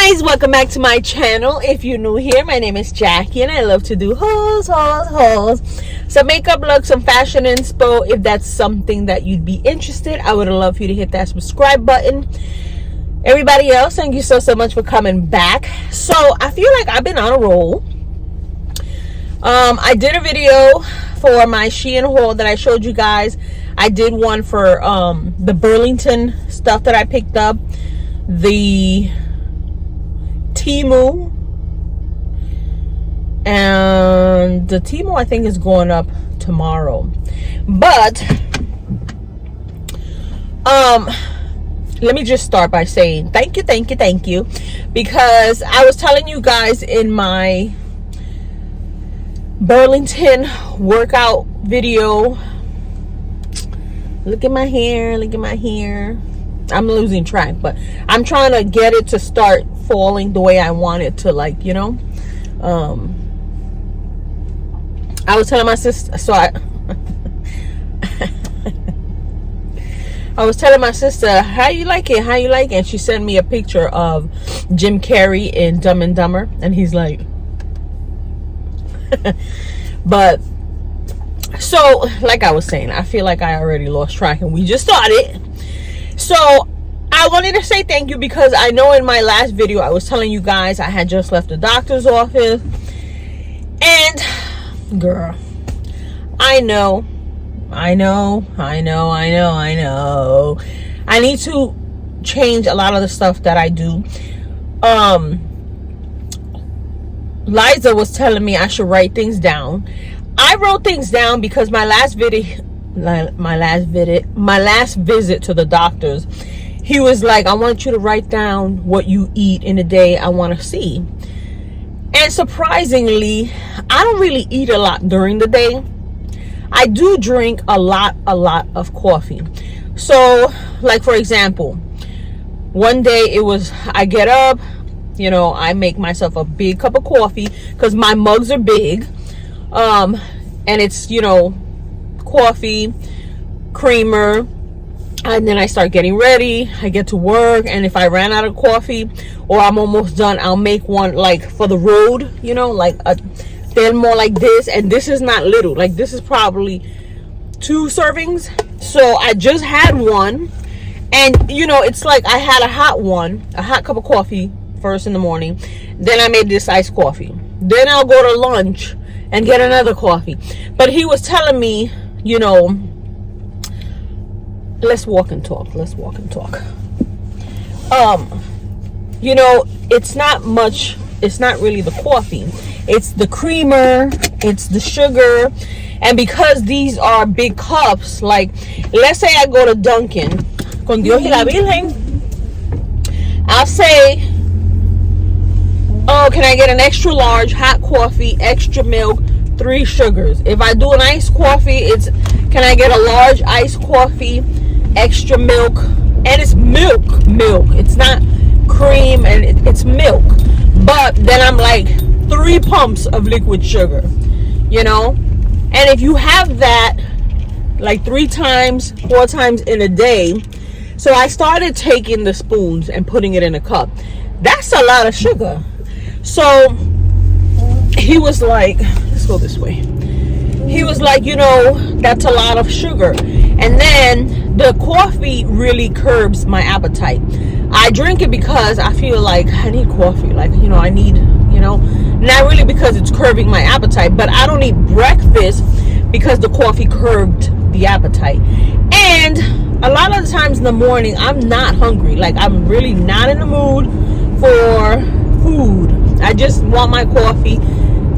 Guys, welcome back to my channel. If you're new here, my name is Jackie and I love to do hauls, some makeup looks, some fashion inspo. If that's something that you'd be interested, I would love for you to hit that subscribe button. Everybody else, thank you so much for coming back. So I feel like I've been on a roll. I did a video for my Shein haul that I showed you guys. I did one for the Burlington stuff that I picked up, the TEMU, and the TEMU I think is going up tomorrow. But let me just start by saying thank you, because I was telling you guys in my Burlington workout video, look at my hair, I'm losing track, but I'm trying to get it to start falling the way I want it to, like, you know. I was telling my sister, so I was telling my sister, how you like it, and she sent me a picture of Jim Carrey in Dumb and Dumber, and he's like but so, like I was saying, I feel like I already lost track and we just started. So I wanted to say thank you, because I know in my last video I was telling you guys I had just left the doctor's office, and girl, I know I need to change a lot of the stuff that I do. Liza was telling me I should write things down. I wrote things down because my last visit to the doctors, he was like, I want you to write down what you eat in a day. I want to see. And surprisingly, I don't really eat a lot during the day. I do drink a lot of coffee. So, like, for example, one day it was, I get up, you know, I make myself a big cup of coffee, because my mugs are big, and it's, you know, coffee, creamer, and then I start getting ready. I get to work, and if I ran out of coffee or I'm almost done, I'll make one like for the road, you know, like they're more like this, and this is not little, like this is probably 2 servings. So I just had one, and you know, it's like I had a hot cup of coffee first in the morning, then I made this iced coffee, then I'll go to lunch and get another coffee. But he was telling me, you know, let's walk and talk. You know, it's not much, it's not really the coffee, it's the creamer, it's the sugar. And because these are big cups, like let's say I go to Dunkin', con Dios y la Virgen, I'll say, oh, can I get an extra large hot coffee, extra milk, 3 sugars. If I do an iced coffee, it's, can I get a large iced coffee, extra milk, and it's milk. It's not cream, and it's milk. But then I'm like 3 pumps of liquid sugar, you know. And if you have that like 3 times, 4 times in a day, so I started taking the spoons and putting it in a cup. That's a lot of sugar. So he was like, let's go this way. He was like, you know, that's a lot of sugar. And then the coffee really curbs my appetite. I drink it because I feel like I need coffee. Like, you know, I need, you know, not really because it's curbing my appetite, but I don't eat breakfast because the coffee curbed the appetite. And a lot of the times in the morning, I'm not hungry. Like, I'm really not in the mood for food. I just want my coffee,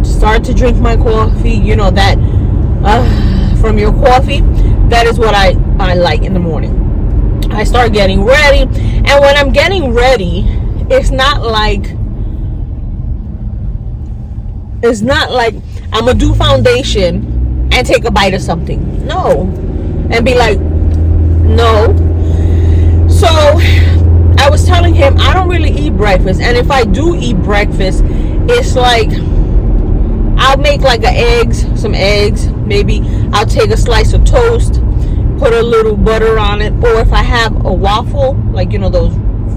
start to drink my coffee, you know, that from your coffee, that is what I like in the morning. I start getting ready, and when I'm getting ready, it's not like I'm gonna do foundation and take a bite of something, no, and be like, no. So I was telling him I don't really eat breakfast, and if I do eat breakfast, it's like I'll make like some eggs, maybe I'll take a slice of toast, put a little butter on it, or if I have a waffle, like, you know, those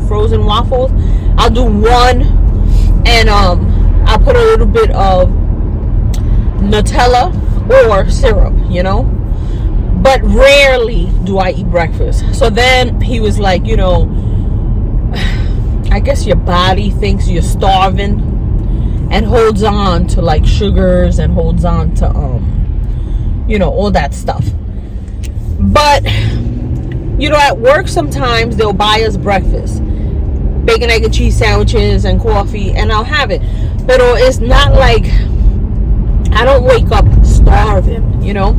frozen waffles, I'll do one, and I'll put a little bit of Nutella or syrup, you know. But rarely do I eat breakfast. So then he was like, you know, I guess your body thinks you're starving and holds on to like sugars and holds on to you know, all that stuff. But you know, at work sometimes they'll buy us breakfast, bacon, egg, and cheese sandwiches and coffee, and I'll have it. But it's not like I don't wake up starving, you know.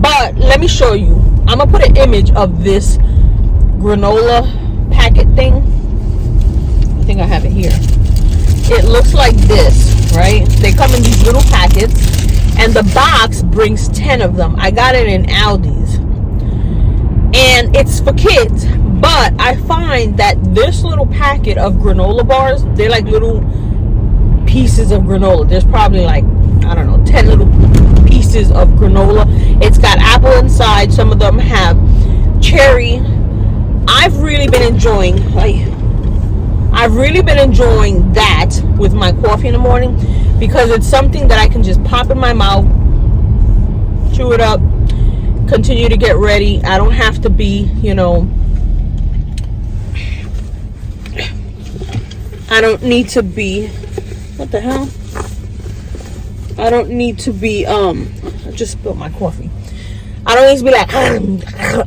But let me show you. I'm gonna put an image of this granola packet thing. I think I have it here. It looks like this, right? They come in these little packets, and the box brings 10 of them. I got it in Aldi's, and it's for kids. But I find that this little packet of granola bars, they're like little pieces of granola. There's probably like, I don't know, 10 little pieces of granola. It's got apple inside. Some of them have cherry. I've really been enjoying that with my coffee in the morning, because it's something that I can just pop in my mouth, chew it up, continue to get ready. I don't have to be, you know, I don't need to be, what the hell? I don't need to be, I just spilled my coffee. I don't need to be like,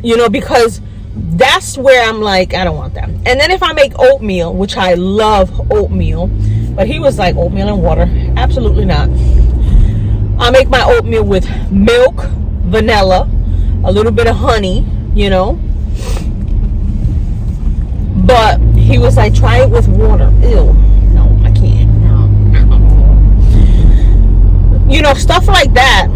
you know, because that's where I'm like, I don't want that. And then if I make oatmeal, which I love oatmeal, but he was like, oatmeal and water? Absolutely not. I make my oatmeal with milk, vanilla, a little bit of honey, you know. But he was like, try it with water. Ew. No, I can't. No. You know, stuff like that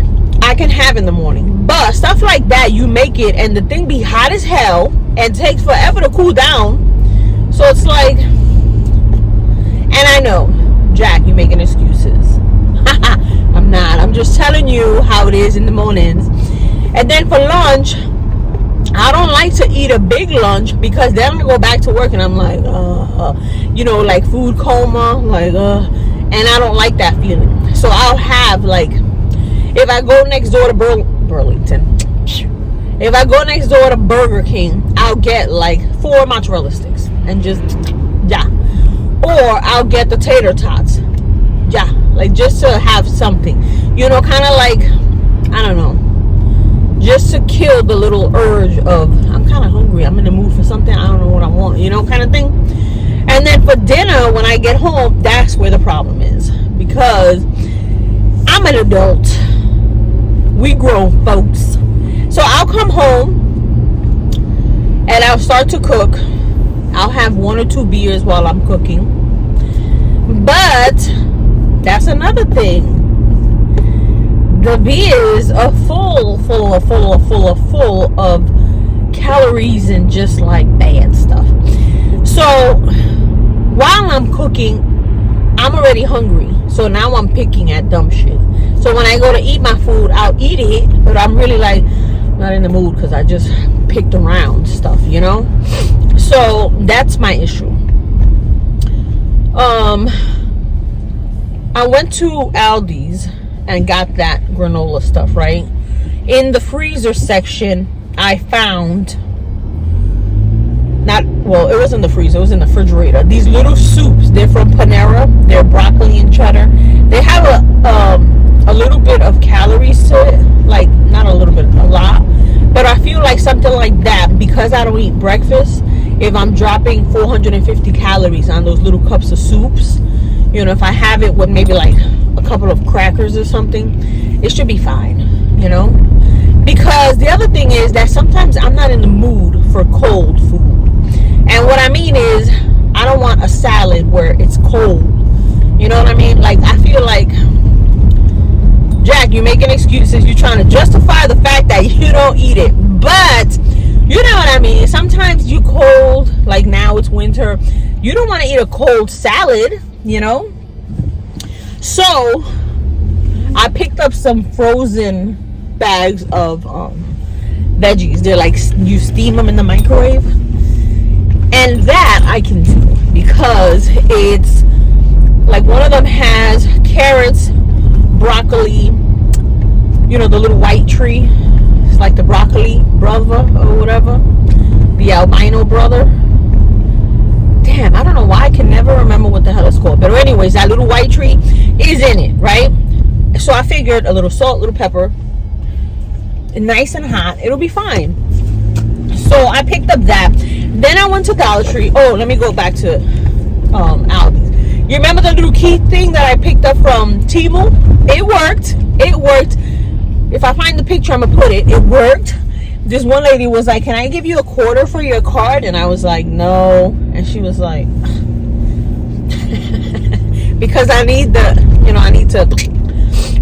I can have in the morning. But stuff like that, you make it and the thing be hot as hell and takes forever to cool down. So it's like, and I know, Jack, you're making excuses. I'm not. I'm just telling you how it is in the mornings. And then for lunch, I don't like to eat a big lunch, because then I'm gonna go back to work and I'm like, you know, like food coma, like, and I don't like that feeling. So I'll have, like, if I go next door to Burlington, if I go next door to Burger King, I'll get like 4 mozzarella sticks and just, yeah. Or I'll get the tater tots, yeah, like just to have something, you know, kind of like, I don't know, just to kill the little urge of, I'm kind of hungry, I'm in the mood for something, I don't know what I want, you know, kind of thing. And then for dinner, when I get home, that's where the problem is, because I'm an adult. We grown folks. So I'll come home and I'll start to cook. I'll have 1 or 2 beers while I'm cooking. But that's another thing. The beers are full of calories and just like bad stuff. So while I'm cooking, I'm already hungry. So now I'm picking at dumb shit. So when I go to eat my food, I'll eat it, but I'm really like not in the mood because I just picked around stuff, you know. So that's my issue. I went to Aldi's and got that granola stuff, right? In the freezer section, I found, well, it was in the freezer, it was in the refrigerator, these little soups. They're from Panera. They're broccoli and cheddar. They have a little bit of calories to it, like not a little bit, a lot. But I feel like something like that, because I don't eat breakfast, if I'm dropping 450 calories on those little cups of soups, you know, if I have it with maybe like a couple of crackers or something, it should be fine, you know. Because the other thing is that sometimes I'm not in the mood for cold food. And what I mean is, I don't want a salad where it's cold. You know what I mean? Like, I feel like, Jack, you're making excuses. You're trying to justify the fact that you don't eat it. But, you know what I mean? Sometimes you cold, like now it's winter. You don't want to eat a cold salad, you know? So, I picked up some frozen bags of veggies. They're like, you steam them in the microwave. And that I can do because it's like one of them has carrots, broccoli, you know, the little white tree. It's like the broccoli brother or whatever, the albino brother. Damn, I don't know why I can never remember what the hell it's called. But anyways, that little white tree is in it, right? So I figured a little salt, little pepper, nice and hot, it'll be fine. So I picked up that. Then I went to Dollar Tree. Oh, let me go back to Aldi's. You remember the little key thing that I picked up from TEMU? It worked. It worked. If I find the picture, I'm gonna put it. It worked. This one lady was like, "Can I give you a quarter for your card?" And I was like, "No." And she was like, "Because I need the, you know, I need to."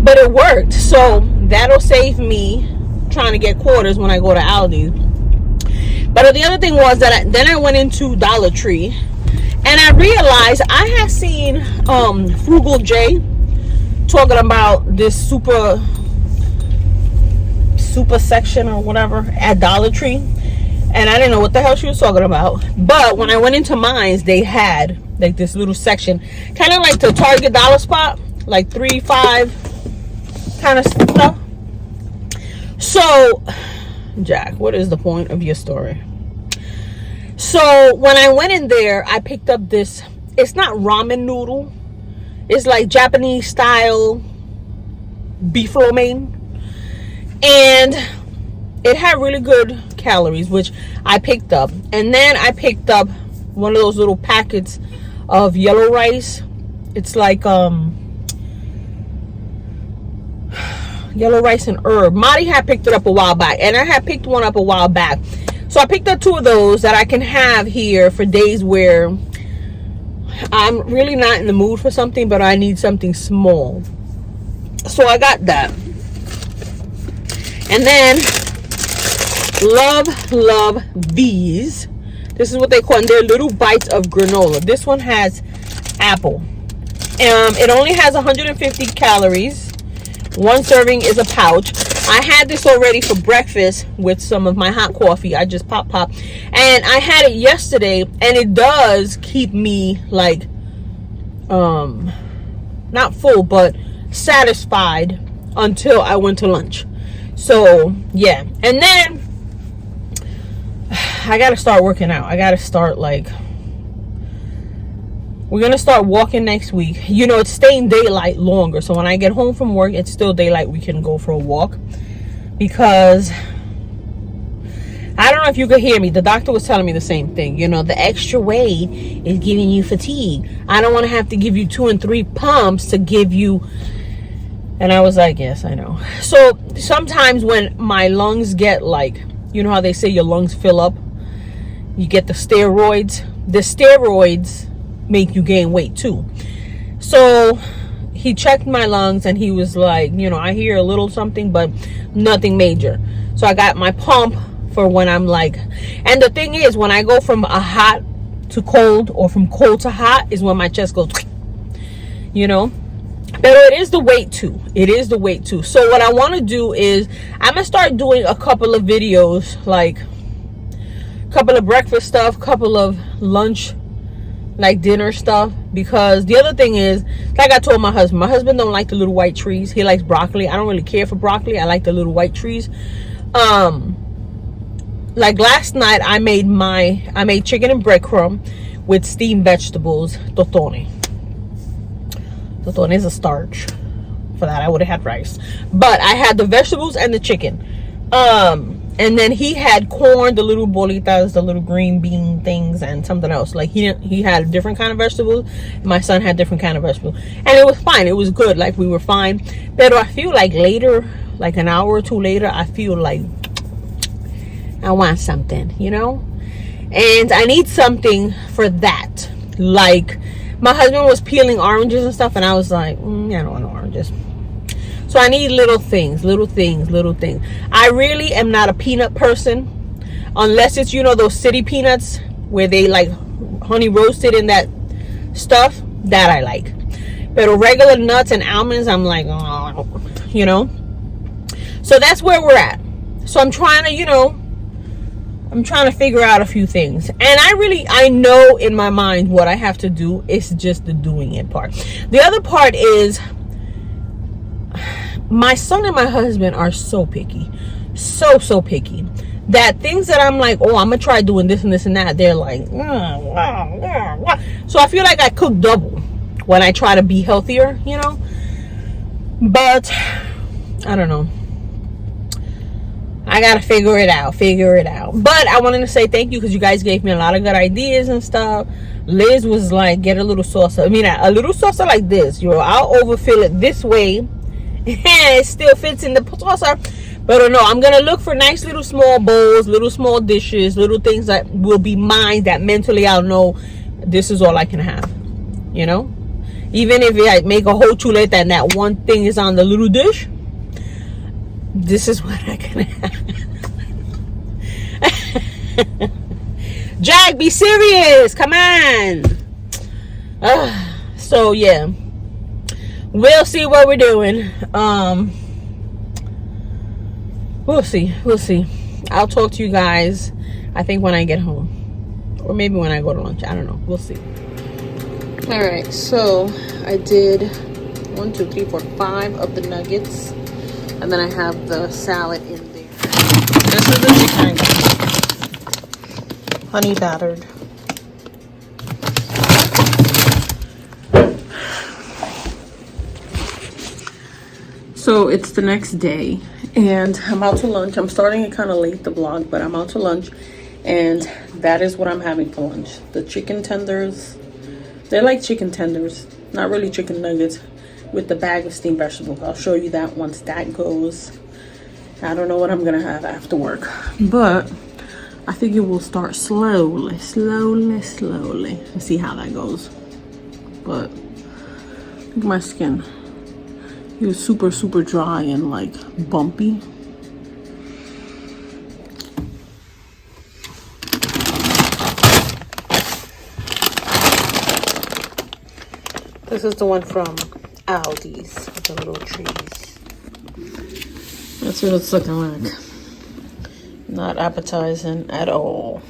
But it worked. So that'll save me trying to get quarters when I go to Aldi's. But the other thing was that then I went into Dollar Tree. And I realized I had seen Frugal J talking about this super section or whatever at Dollar Tree. And I didn't know what the hell she was talking about. But when I went into mine, they had like this little section. Kind of like the Target dollar spot. Like 3, 5 kind of stuff. So, Jack, what is the point of your story? So when I went in there, I picked up this, it's not ramen noodle, it's like Japanese style beef lo mein, and it had really good calories, which I picked up. And then I picked up one of those little packets of yellow rice. It's like yellow rice and herb. Marty had picked it up a while back, and I had picked one up a while back. So I picked up 2 of those that I can have here for days where I'm really not in the mood for something, but I need something small. So I got that. And then, love these. This is what they call them. They're little bites of granola. This one has apple. It only has 150 calories. 1 serving is a pouch. I had this already for breakfast with some of my hot coffee. I just pop. And I had it yesterday, and it does keep me like, not full, but satisfied until I went to lunch. So, yeah. And then, I gotta start working out. I gotta start like, we're gonna start walking next week. You know, it's staying daylight longer, so when I get home from work, it's still daylight. We can go for a walk, because I don't know if you could hear me. The doctor was telling me the same thing. You know, the extra weight is giving you fatigue. I don't want to have to give you 2 and 3 pumps to give you. And I was like, yes, I know. So sometimes when my lungs get like, you know how they say your lungs fill up, you get the steroids. The steroids make you gain weight too. So he checked my lungs, and he was like, you know, I hear a little something, but nothing major. So I got my pump for when I'm like, and the thing is, when I go from a hot to cold, or from cold to hot, is when my chest goes, you know. But it is the weight too. It is the weight too. So what I want to do is, I'm gonna start doing a couple of videos, like a couple of breakfast stuff, couple of lunch, like dinner stuff. Because the other thing is, like I told my husband don't like the little white trees. He likes broccoli. I don't really care for broccoli. I like the little white trees. Like last night, I made chicken and breadcrumb with steamed vegetables. Totone is a starch. For that, I would have had rice, but I had the vegetables and the chicken. And then he had corn, the little bolitas, the little green bean things, and something else. Like he had different kind of vegetables. My son had different kind of vegetables, and it was fine. It was good. Like, we were fine. But I feel like later, like an hour or 2 later, I feel like I want something, you know. And I need something for that. Like, my husband was peeling oranges and stuff, and I was like, I don't want oranges. So I need little things. I really am not a peanut person, unless it's, you know, those city peanuts where they like honey roasted in that stuff. That I like. But regular nuts and almonds, I'm like, oh, you know. So that's where we're at. So I'm trying to, you know, I'm trying to figure out a few things. And I know in my mind what I have to do. It's just the doing it part. The other part is my son and my husband are so picky. So picky. That things that I'm like, oh, I'm going to try doing this and this and that. They're like, So I feel like I cook double when I try to be healthier, you know. But I don't know. I gotta figure it out. But I wanted to say thank you because you guys gave me a lot of good ideas and stuff. Liz was like, get a little saucer. I mean, a little saucer like this. I'll overfill it this way, and it still fits in the saucer. But no, I'm gonna look for nice little small bowls, little small dishes, little things that will be mine. That mentally I'll know this is all I can have. You know, even if I make a whole chuleta and that one thing is on the little dish. This is what I can have. Jack, be serious. Come on. So, yeah. We'll see what we're doing. We'll see. I'll talk to you guys, I think, when I get home. Or maybe when I go to lunch. I don't know. We'll see. Alright, so I did 1, 2, 3, 4, 5 of the nuggets. And then I have the salad in there. This is the chicken, honey battered. So it's the next day, and I'm out to lunch. I'm starting it kind of late, the vlog, but I'm out to lunch, and that is what I'm having for lunch. The chicken tenders. They're like chicken tenders, not really chicken nuggets, with the bag of steamed vegetables. I'll show you that once that goes. I don't know what I'm gonna have after work, but I think it will start slowly and see how that goes. But look at my skin. It was super dry and like bumpy. This is the one from Aldi's with the little trees. That's what it's looking like. Not appetizing at all.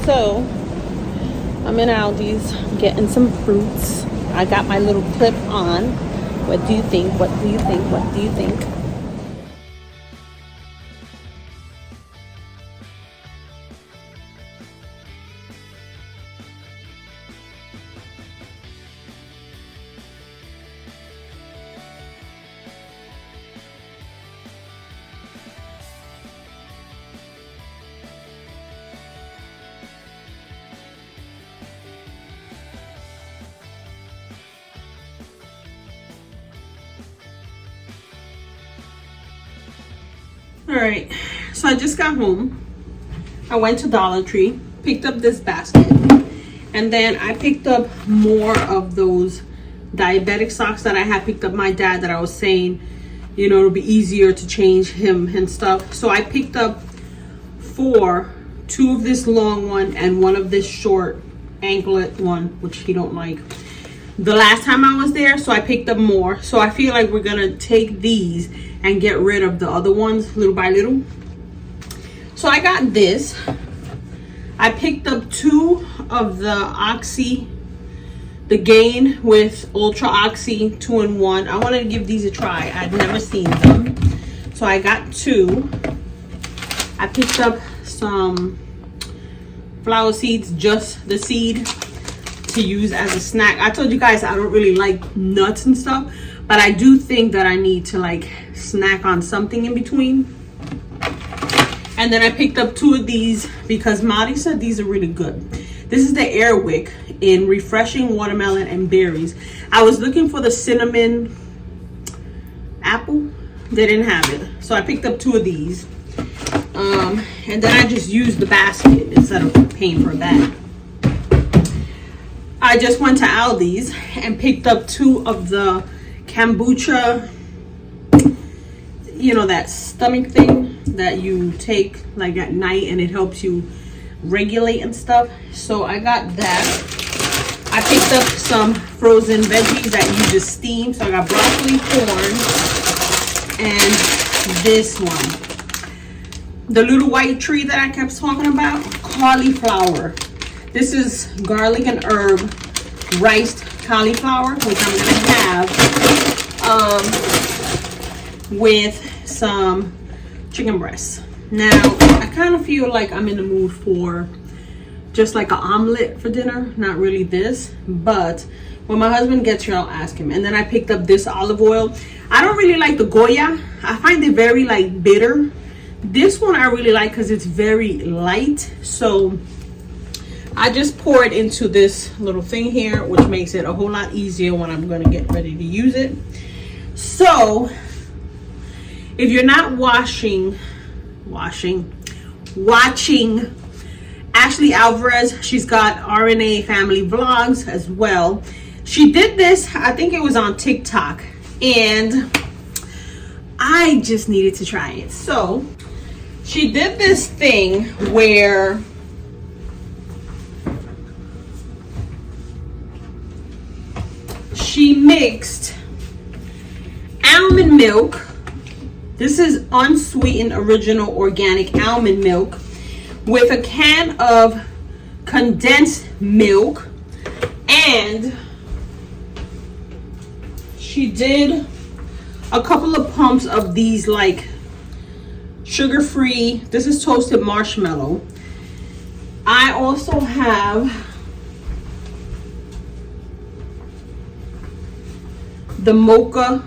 So I'm in Aldi's getting some fruits. I got my little clip on. What do you think? What do you think? What do you think? Alright, so I just got home. I went to Dollar Tree, picked up this basket, and then I picked up more of those diabetic socks that I had picked up my dad, that I was saying, you know, it'll be easier to change him and stuff. So I picked up 4, 2 of this long one and 1 of this short anklet one, which he don't like. The last time I was there, so I picked up more. So I feel like we're gonna take these and get rid of the other ones little by little. So I got this. I picked up 2 of the Oxy, the Gain with Ultra Oxy 2-in-1. I wanted to give these a try. I'd never seen them. So I got 2. I picked up some flower seeds, just the seed, to use as a snack. I told you guys I don't really like nuts and stuff, but I do think that I need to like snack on something in between. And then I picked up 2 of these because Mari said these are really good. This is the Airwick in refreshing watermelon and berries. I was looking for the cinnamon apple. They didn't have it, so I picked up 2 of these. And then I just used the basket instead of paying for a bag. I just went to Aldi's and picked up 2 of the kombucha, you know, that stomach thing that you take like at night and it helps you regulate and stuff. So I got that. I picked up some frozen veggies that you just steam. So I got broccoli, corn, and this one, the little white tree that I kept talking about, cauliflower. This is garlic and herb riced cauliflower, which I'm gonna have with some chicken breasts. Now I kind of feel like I'm in the mood for just like an omelet for dinner, not really this, but when my husband gets here I'll ask him. And then I picked up this olive oil. I don't really like the Goya. I find it very like bitter. This one I really like because it's very light, so I just pour it into this little thing here, which makes it a whole lot easier when I'm going to get ready to use it. So if you're not watching Ashley Alvarez, she's got RNA family vlogs as well. She did this, I think it was on TikTok, and I just needed to try it. So she did this thing where she mixed almond milk. This is unsweetened original organic almond milk with a can of condensed milk, and she did a couple of pumps of these like sugar-free, this is toasted marshmallow. I also have the mocha,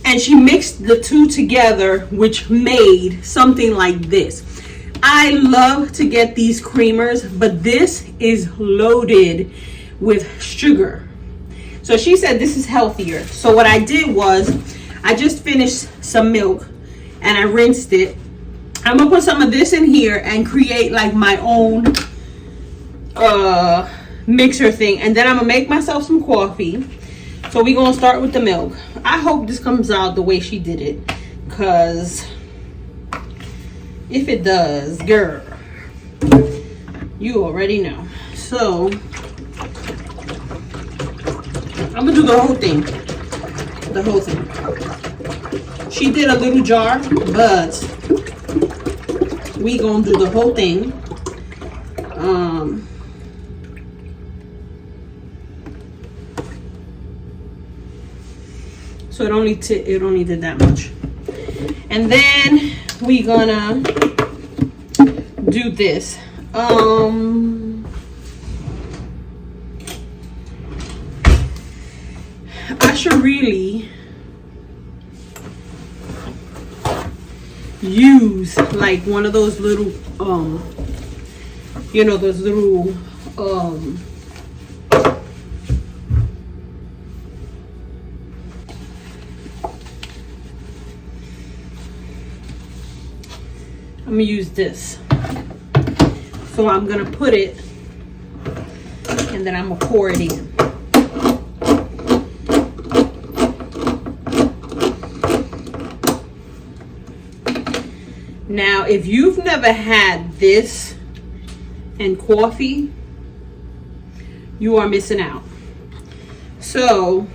and she mixed the 2 together, which made something like this. I love to get these creamers, but this is loaded with sugar. So she said this is healthier. So what I did was I just finished some milk and I rinsed it. I'm gonna put some of this in here and create like my own mixer thing, and then I'm gonna make myself some coffee. So we're gonna start with the milk. I hope this comes out the way she did it, because if it does, girl, you already know. So I'm gonna do the whole thing. The whole thing. She did a little jar, but we gonna do the whole thing. So it only did that much. And then we gonna do this. I should really use like one of those little you know, those little I'm gonna use this. So I'm gonna put it, and then I'm gonna pour it in. Now, if you've never had this and coffee, you are missing out. So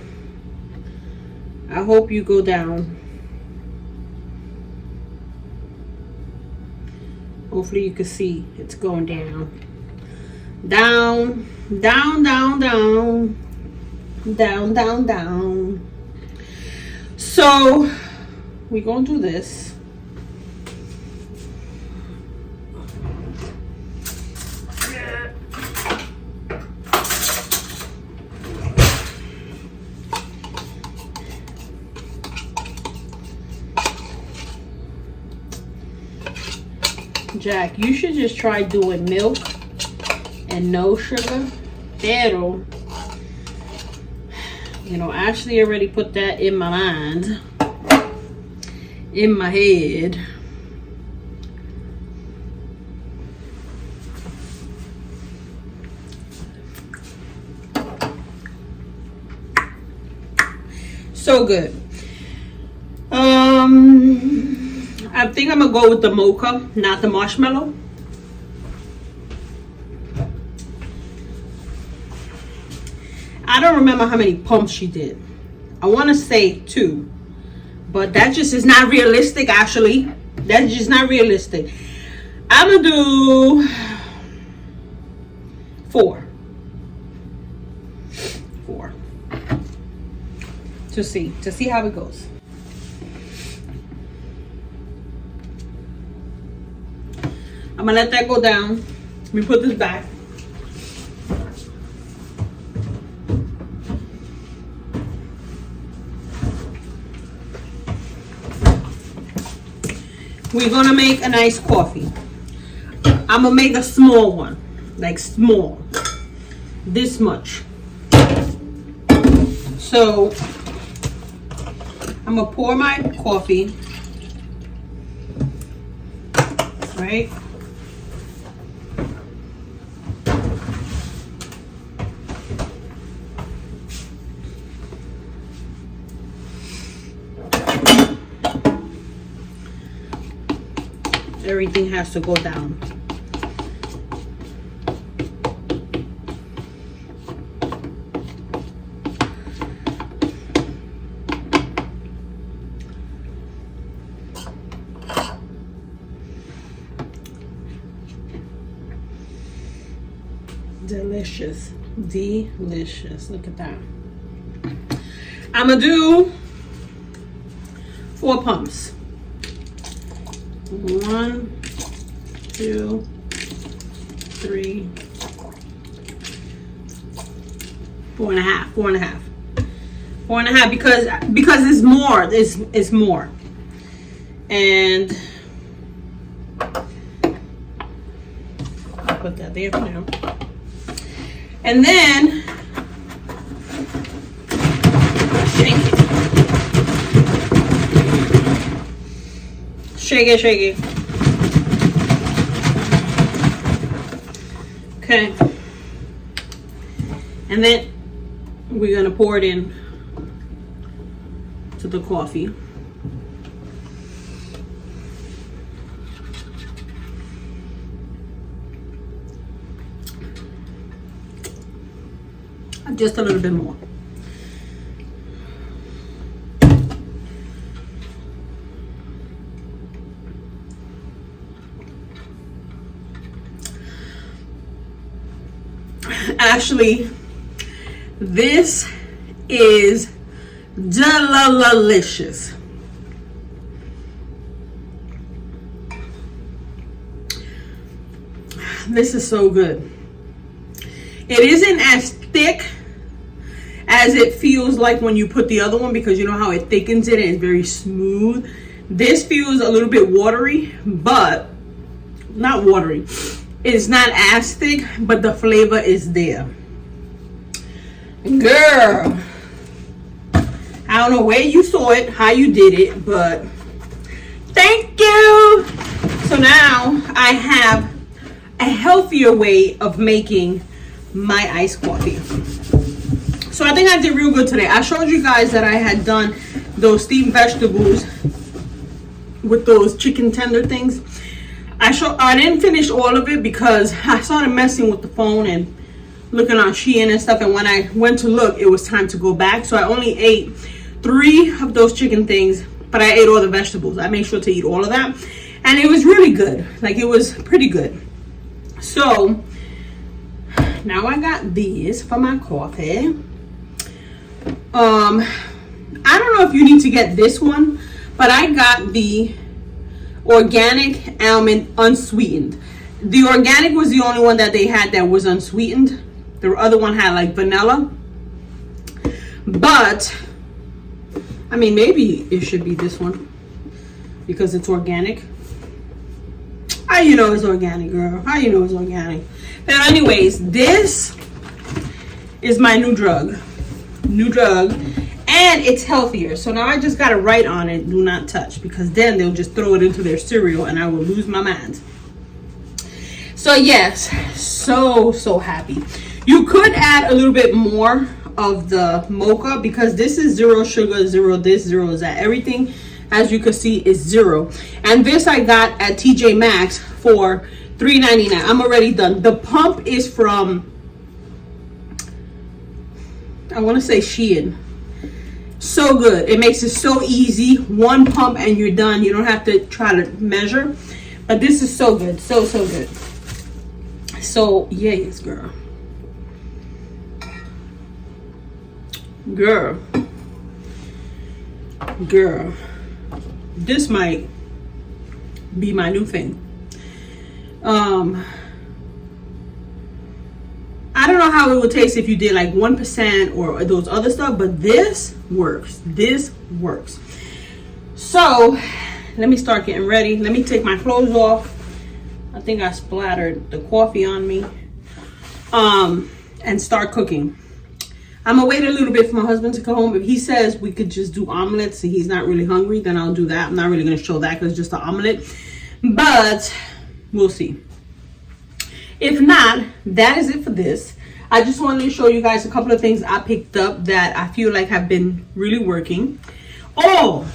I hope you go down. Hopefully you can see it's going down. Down, down, down, down. Down, down, down. So we're going to do this. Jack, you should just try doing milk and no sugar. Pero, you know, Ashley already put that in my mind, in my head. So good. I think I'm gonna go with the mocha, not the marshmallow. I don't remember how many pumps she did. I want to say 2, but that just is not realistic. Actually, that's just not realistic. I'm gonna do 4. To see how it goes. I'm gonna let that go down. Let me put this back. We're gonna make a nice coffee. I'm gonna make a small one, like small, this much. So I'm gonna pour my coffee, right? Everything has to go down. Delicious, delicious. Look at that. I'm gonna do 4 pumps. 1, 2, 3, 4.5. 4.5 because it's more. It's more. And I'll put that there for now. And then shake it. Shake it. Okay. And then we're gonna pour it in to the coffee. Just a little bit more. Actually, this is delicious. This is so good. It isn't as thick as it feels like when you put the other one, because you know how it thickens it and it's very smooth. This feels a little bit watery, but not watery. It's not as thick, but the flavor is there. Girl, I don't know where you saw it, how you did it, but thank you. So now I have a healthier way of making my iced coffee. So I think I did real good today. I showed you guys that I had done those steamed vegetables with those chicken tender things. I didn't finish all of it because I started messing with the phone and looking on Shein and stuff, and when I went to look, it was time to go back. So I only ate 3 of those chicken things, but I ate all the vegetables. I made sure to eat all of that, and it was really good. Like, it was pretty good. So now I got these for my coffee. I don't know if you need to get this one, but I got the organic almond unsweetened. The organic was the only one that they had that was unsweetened. The other one had like vanilla, but I mean, maybe it should be this one because it's organic. I How you know it's organic, girl? How you know it's organic? But anyways, this is my new drug. And it's healthier. So now I just gotta write on it, do not touch, because then they'll just throw it into their cereal and I will lose my mind. So yes, so happy. You could add a little bit more of the mocha because this is 0 sugar, 0 this, 0 that. Everything, as you can see, is 0. And this I got at TJ Maxx for $3.99. I'm already done. The pump is from, I want to say Shein. So good. It makes it so easy. One pump and you're done. You don't have to try to measure. But this is so good. So good. So yes, girl. Girl. This might be my new thing. I don't know how it would taste if you did like 1% or those other stuff, but this works. This works. So let me start getting ready. Let me take my clothes off. I think I splattered the coffee on me. And start cooking. I'm gonna wait a little bit for my husband to come home. If he says we could just do omelets and he's not really hungry, then I'll do that. I'm not really gonna show that because it's just an omelet, but we'll see. If not, that is it for this. I just wanted to show you guys a couple of things I picked up that I feel like have been really working. Oh,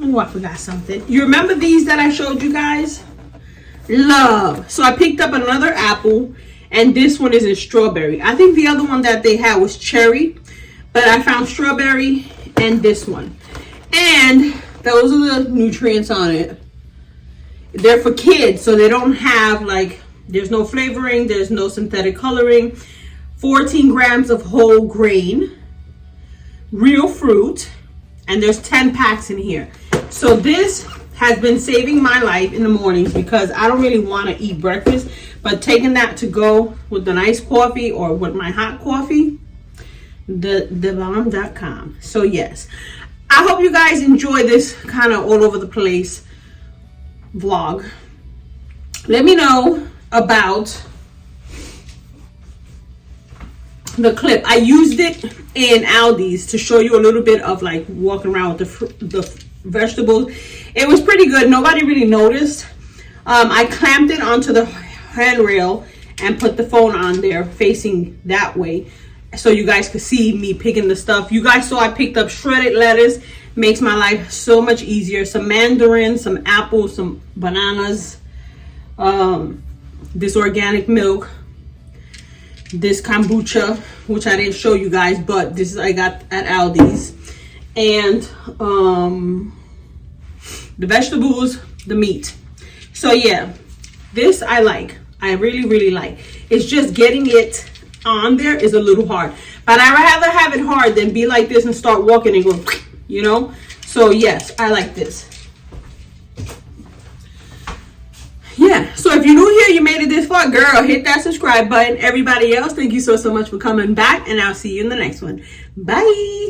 I forgot something. You remember these that I showed you guys? Love. So I picked up another apple, and this one is in strawberry. I think the other one that they had was cherry, but I found strawberry and this one. And those are the nutrients on it. They're for kids, so they don't have like, there's no flavoring, there's no synthetic coloring. 14 grams of whole grain, real fruit, and there's 10 packs in here. So this has been saving my life in the mornings because I don't really want to eat breakfast, but taking that to go with the nice coffee or with my hot coffee, thebomb.com. So yes, I hope you guys enjoy this kind of all over the place vlog. Let me know about the clip. I used it in Aldi's to show you a little bit of like walking around with the vegetables. It was pretty good. Nobody really noticed. I clamped it onto the handrail and put the phone on there facing that way so you guys could see me picking the stuff. You guys saw I picked up shredded lettuce. Makes my life so much easier. Some mandarins, some apples, some bananas, this organic milk, this kombucha, which I didn't show you guys, but this is I got at Aldi's, and the vegetables, the meat. So yeah, this I like. I really like. It's just getting it on there is a little hard, but I'd rather have it hard than be like this and start walking and go, you know. So yes, I like this. Yeah, so if you're new here, you made it this far, girl, hit that subscribe button. Everybody else, thank you so much for coming back, and I'll see you in the next one. Bye.